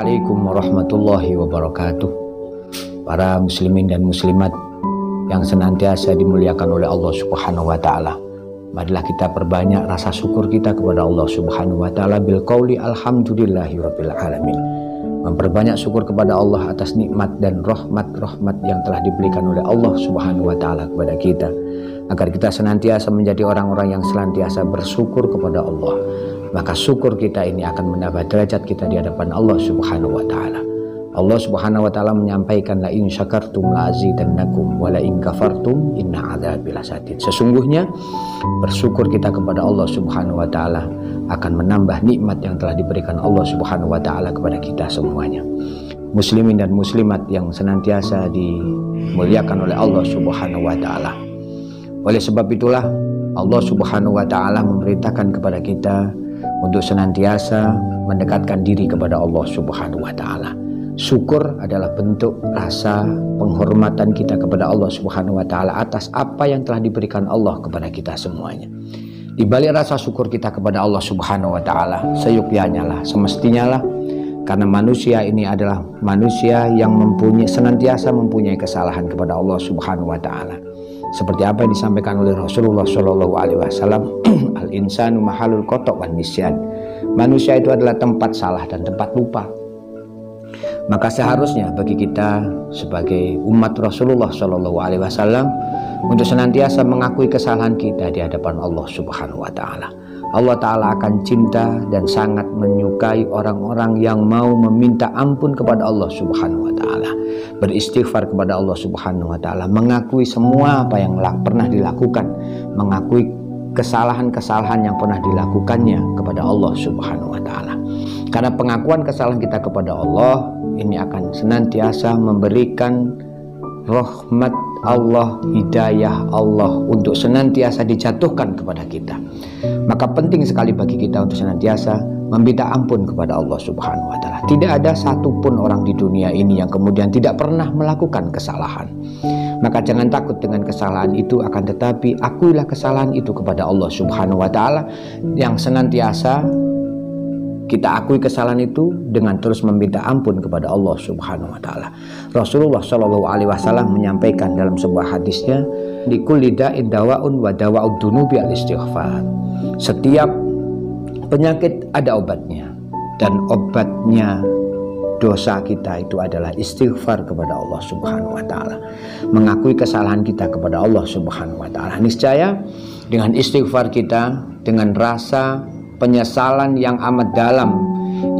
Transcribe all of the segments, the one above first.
Assalamualaikum warahmatullahi wabarakatuh. Para muslimin dan muslimat yang senantiasa dimuliakan oleh Allah Subhanahu wa taala, marilah kita perbanyak rasa syukur kita kepada Allah Subhanahu wa taala bil qauli alhamdulillahirabbil alamin. Memperbanyak syukur kepada Allah atas nikmat dan rahmat-rahmat yang telah diberikan oleh Allah Subhanahu wa taala kepada kita, agar kita senantiasa menjadi orang-orang yang senantiasa bersyukur kepada Allah. Maka syukur kita ini akan menambah derajat kita di hadapan Allah Subhanahu wa taala. Allah Subhanahu wa taala menyampaikan, la in syakartum la azidannakum wa la in kafartum inna adzabi lasyadid. Sesungguhnya bersyukur kita kepada Allah Subhanahu wa taala akan menambah nikmat yang telah diberikan Allah Subhanahu wa taala kepada kita semuanya. Muslimin dan muslimat yang senantiasa dimuliakan oleh Allah Subhanahu wa taala. Oleh sebab itulah Allah Subhanahu wa taala memerintahkan kepada kita untuk senantiasa mendekatkan diri kepada Allah Subhanahu wa taala. Syukur adalah bentuk rasa penghormatan kita kepada Allah Subhanahu wa taala atas apa yang telah diberikan Allah kepada kita semuanya. Di balik rasa syukur kita kepada Allah Subhanahu wa taala, seyukyanya lah, semestinya lah, karena manusia ini adalah manusia yang senantiasa mempunyai kesalahan kepada Allah Subhanahu wa taala. Seperti apa yang disampaikan oleh Rasulullah Shallallahu Alaihi Wasallam, al insanu mahalul kotok wan nisyan. Manusia itu adalah tempat salah dan tempat lupa. Maka seharusnya bagi kita sebagai umat Rasulullah Shallallahu Alaihi Wasallam untuk senantiasa mengakui kesalahan kita di hadapan Allah Subhanahu wa taala. Allah Ta'ala akan cinta dan sangat menyukai orang-orang yang mau meminta ampun kepada Allah Subhanahu wa ta'ala, beristighfar kepada Allah Subhanahu wa ta'ala, mengakui semua apa yang pernah dilakukan, mengakui kesalahan-kesalahan yang pernah dilakukannya kepada Allah Subhanahu wa ta'ala. Karena pengakuan kesalahan kita kepada Allah ini akan senantiasa memberikan rahmat Allah, hidayah Allah untuk senantiasa dijatuhkan kepada kita. Maka penting sekali bagi kita untuk senantiasa meminta ampun kepada Allah Subhanahu wa taala. Tidak ada satupun orang di dunia ini yang kemudian tidak pernah melakukan kesalahan. Maka jangan takut dengan kesalahan itu, akan tetapi akuilah kesalahan itu kepada Allah Subhanahu wa taala, yang senantiasa kita akui kesalahan itu dengan terus meminta ampun kepada Allah Subhanahu wa taala. Rasulullah Shallallahu alaihi wasallam menyampaikan dalam sebuah hadisnya, likulli da'in dawa'un wa dawa'ud dunubi al-istighfar. Setiap penyakit ada obatnya, dan obatnya dosa kita itu adalah istighfar kepada Allah Subhanahu wa taala. Mengakui kesalahan kita kepada Allah Subhanahu wa taala. Niscaya dengan istighfar kita, dengan rasa penyesalan yang amat dalam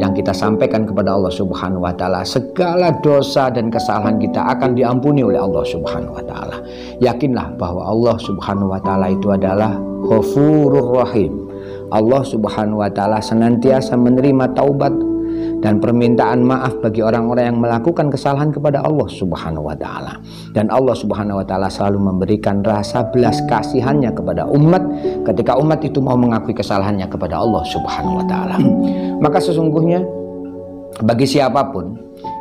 yang kita sampaikan kepada Allah Subhanahu wa taala, segala dosa dan kesalahan kita akan diampuni oleh Allah Subhanahu wa taala. Yakinlah bahwa Allah Subhanahu wa taala itu adalah Ghafurur Rahim. Allah Subhanahu wa taala senantiasa menerima taubat dan permintaan maaf bagi orang-orang yang melakukan kesalahan kepada Allah Subhanahu wa taala. Dan Allah Subhanahu wa taala selalu memberikan rasa belas kasihannya kepada umat ketika umat itu mau mengakui kesalahannya kepada Allah Subhanahu wa taala. Maka sesungguhnya bagi siapapun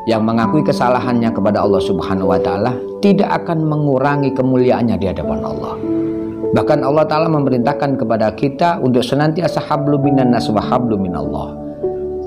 yang mengakui kesalahannya kepada Allah Subhanahu wa taala tidak akan mengurangi kemuliaannya di hadapan Allah. Bahkan Allah taala memerintahkan kepada kita untuk senantiasa hablum minan nas wa hablum minallah.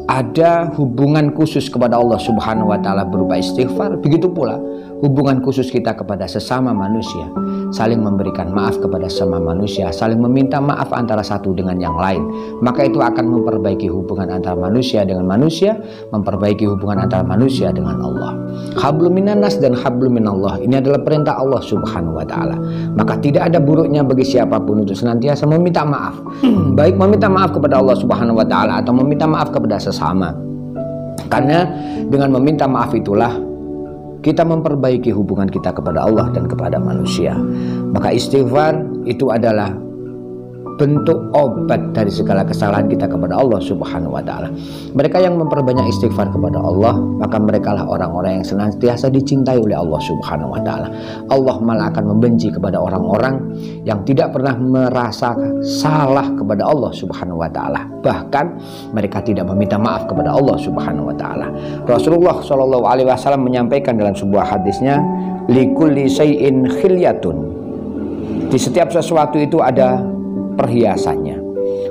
Ada hubungan khusus kepada Allah Subhanahu wa taala berupa istighfar, begitu pula hubungan khusus kita kepada sesama manusia, saling memberikan maaf kepada sesama manusia, saling meminta maaf antara satu dengan yang lain. Maka itu akan memperbaiki hubungan antara manusia dengan manusia, memperbaiki hubungan antara manusia dengan Allah. Hablum minan nas dan hablum minallah, ini adalah perintah Allah Subhanahu wa taala. Maka tidak ada buruknya bagi siapapun untuk senantiasa meminta maaf, baik meminta maaf kepada Allah Subhanahu wa taala atau meminta maaf kepada sesama. Karena dengan meminta maaf itulah kita memperbaiki hubungan kita kepada Allah dan kepada manusia. Maka istighfar itu adalah bentuk obat dari segala kesalahan kita kepada Allah Subhanahu wa taala. Mereka yang memperbanyak istighfar kepada Allah, maka merekalah orang-orang yang senantiasa dicintai oleh Allah Subhanahu wa taala. Allah malah akan membenci kepada orang-orang yang tidak pernah merasa salah kepada Allah Subhanahu wa taala. Bahkan mereka tidak meminta maaf kepada Allah Subhanahu wa taala. Rasulullah Shallallahu alaihi wasallam menyampaikan dalam sebuah hadisnya, likulli syai'in khilyatun. Di setiap sesuatu itu ada perhiasannya.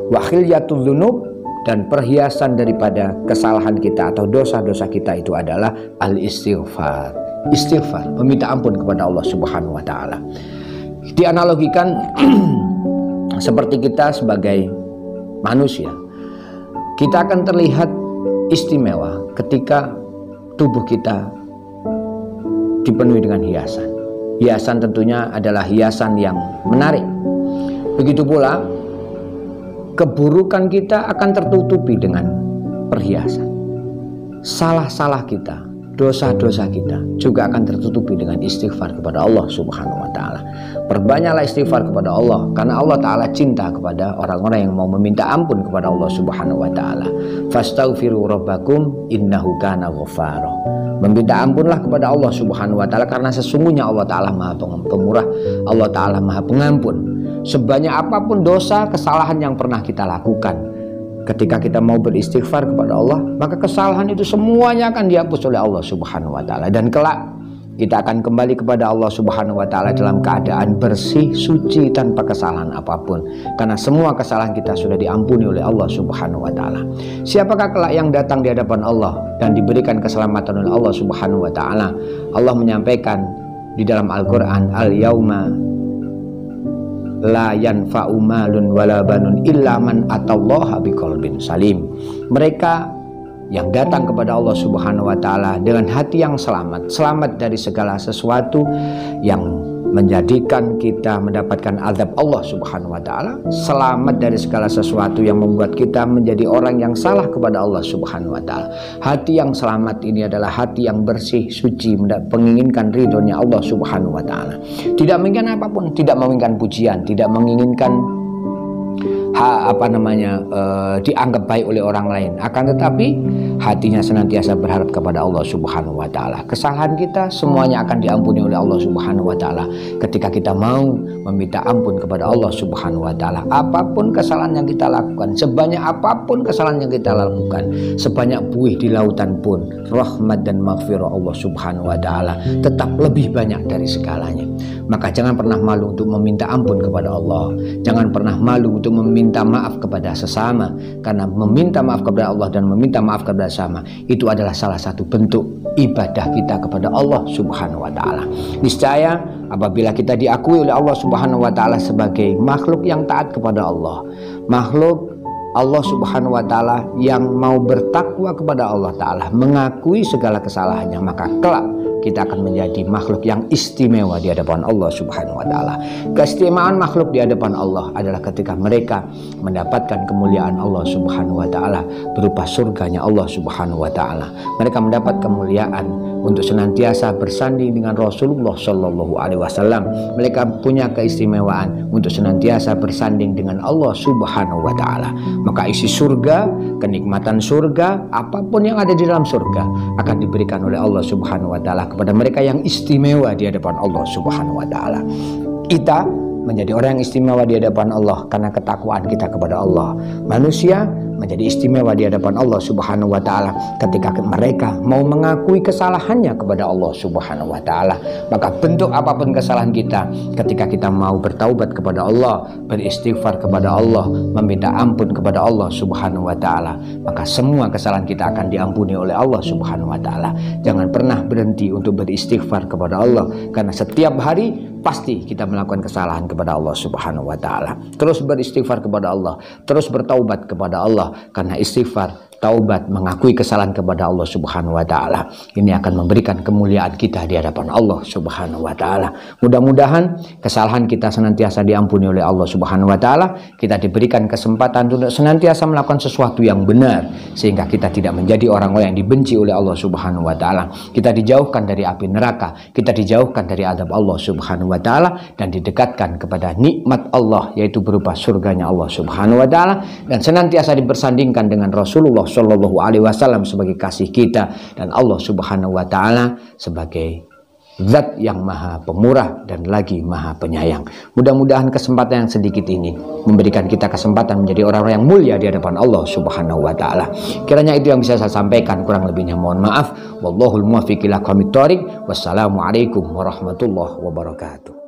Wa khilyatul dzunub dan perhiasan daripada kesalahan kita atau dosa-dosa kita itu adalah al-istighfar. Istighfar, meminta ampun kepada Allah Subhanahu wa taala. Dianalogikan seperti kita sebagai manusia, kita akan terlihat istimewa ketika tubuh kita dipenuhi dengan hiasan. Hiasan tentunya adalah hiasan yang menarik. Begitu pula keburukan kita akan tertutupi dengan perhiasan. Salah-salah kita, dosa-dosa kita juga akan tertutupi dengan istighfar kepada Allah Subhanahu wa taala. Perbanyaklah istighfar kepada Allah, karena Allah taala cinta kepada orang-orang yang mau meminta ampun kepada Allah Subhanahu wa taala. Fastaghfiru rabbakum innahu kana ghafara. Meminta ampunlah kepada Allah Subhanahu wa taala, karena sesungguhnya Allah taala Maha Pemurah, Allah taala Maha Pengampun. Sebanyak apapun dosa, kesalahan yang pernah kita lakukan, ketika kita mau beristighfar kepada Allah, maka kesalahan itu semuanya akan dihapus oleh Allah Subhanahu wa taala, dan kelak kita akan kembali kepada Allah Subhanahu wa taala dalam keadaan bersih, suci, tanpa kesalahan apapun, karena semua kesalahan kita sudah diampuni oleh Allah Subhanahu wa taala. Siapakah kelak yang datang di hadapan Allah dan diberikan keselamatan oleh Allah Subhanahu wa taala? Allah menyampaikan di dalam Al-Qur'an, al-yauma la yanfa'u malun wala banun illa man atallaha biqalbin salim. Mereka yang datang kepada Allah Subhanahu wa taala dengan hati yang selamat, selamat dari segala sesuatu yang menjadikan kita mendapatkan azab Allah Subhanahu wa taala, selamat dari segala sesuatu yang membuat kita menjadi orang yang salah kepada Allah Subhanahu wa taala. Hati yang selamat ini adalah hati yang bersih, suci, menginginkan ridhonya Allah Subhanahu wa taala. Tidak menginginkan apapun, tidak menginginkan pujian, tidak menginginkan dianggap baik oleh orang lain, akan tetapi hatinya senantiasa berharap kepada Allah Subhanahu wa taala. Kesalahan kita semuanya akan diampuni oleh Allah Subhanahu wa taala ketika kita mau meminta ampun kepada Allah Subhanahu wa taala. Apapun kesalahan yang kita lakukan, sebanyak apapun kesalahan yang kita lakukan, sebanyak buih di lautan pun, rahmat dan maghfirah Allah Subhanahu wa taala tetap lebih banyak dari segalanya. Maka jangan pernah malu untuk meminta ampun kepada Allah. Jangan pernah malu untuk meminta maaf kepada sesama, karena meminta maaf kepada Allah dan meminta maaf kepada sesama itu adalah salah satu bentuk ibadah kita kepada Allah Subhanahu wa taala. Niscaya apabila kita diakui oleh Allah Subhanahu wa taala sebagai makhluk yang taat kepada Allah, makhluk Allah Subhanahu wa taala yang mau bertakwa kepada Allah taala, mengakui segala kesalahannya, maka kelak kita akan menjadi makhluk yang istimewa di hadapan Allah Subhanahu wa taala. Keistimewaan makhluk di hadapan Allah adalah ketika mereka mendapatkan kemuliaan Allah Subhanahu wa taala berupa surganya Allah Subhanahu wa taala. Mereka mendapat kemuliaan untuk senantiasa bersanding dengan Rasulullah Shallallahu alaihi wasallam. Mereka punya keistimewaan untuk senantiasa bersanding dengan Allah Subhanahu wa taala. Maka isi surga, kenikmatan surga, apapun yang ada di dalam surga akan diberikan oleh Allah Subhanahu wa taala kepada mereka yang istimewa di hadapan Allah Subhanahu wa taala. Kita menjadi orang yang istimewa di hadapan Allah karena ketakwaan kita kepada Allah. Manusia menjadi istimewa di hadapan Allah Subhanahu wa taala ketika mereka mau mengakui kesalahannya kepada Allah Subhanahu wa taala. Maka bentuk apapun kesalahan kita, ketika kita mau bertaubat kepada Allah, beristighfar kepada Allah, meminta ampun kepada Allah Subhanahu wa taala, maka semua kesalahan kita akan diampuni oleh Allah Subhanahu wa taala. Jangan pernah berhenti untuk beristighfar kepada Allah, karena setiap hari pasti kita melakukan kesalahan kepada Allah Subhanahu wa taala. Terus beristighfar kepada Allah, terus bertaubat kepada Allah, karena istighfar, taubat, mengakui kesalahan kepada Allah Subhanahu wa taala ini akan memberikan kemuliaan kita di hadapan Allah Subhanahu wa taala. Mudah-mudahan kesalahan kita senantiasa diampuni oleh Allah Subhanahu wa taala. Kita diberikan kesempatan untuk senantiasa melakukan sesuatu yang benar, sehingga kita tidak menjadi orang-orang yang dibenci oleh Allah Subhanahu wa taala. Kita dijauhkan dari api neraka, kita dijauhkan dari azab Allah Subhanahu wa taala, dan didekatkan kepada nikmat Allah, yaitu berupa surganya Allah Subhanahu wa taala, dan senantiasa dibersandingkan dengan Rasulullah Shallallahu alaihi wasallam sebagai kasih kita, dan Allah Subhanahu wa taala sebagai Zat yang Maha Pemurah dan lagi Maha Penyayang. Mudah-mudahan kesempatan yang sedikit ini memberikan kita kesempatan menjadi orang-orang yang mulia di hadapan Allah Subhanahu wa taala. Kiranya itu yang bisa saya sampaikan, kurang lebihnya mohon maaf. Wallahul muwaffiq ila aqwamit thoriq. Wassalamualaikum warahmatullahi wabarakatuh.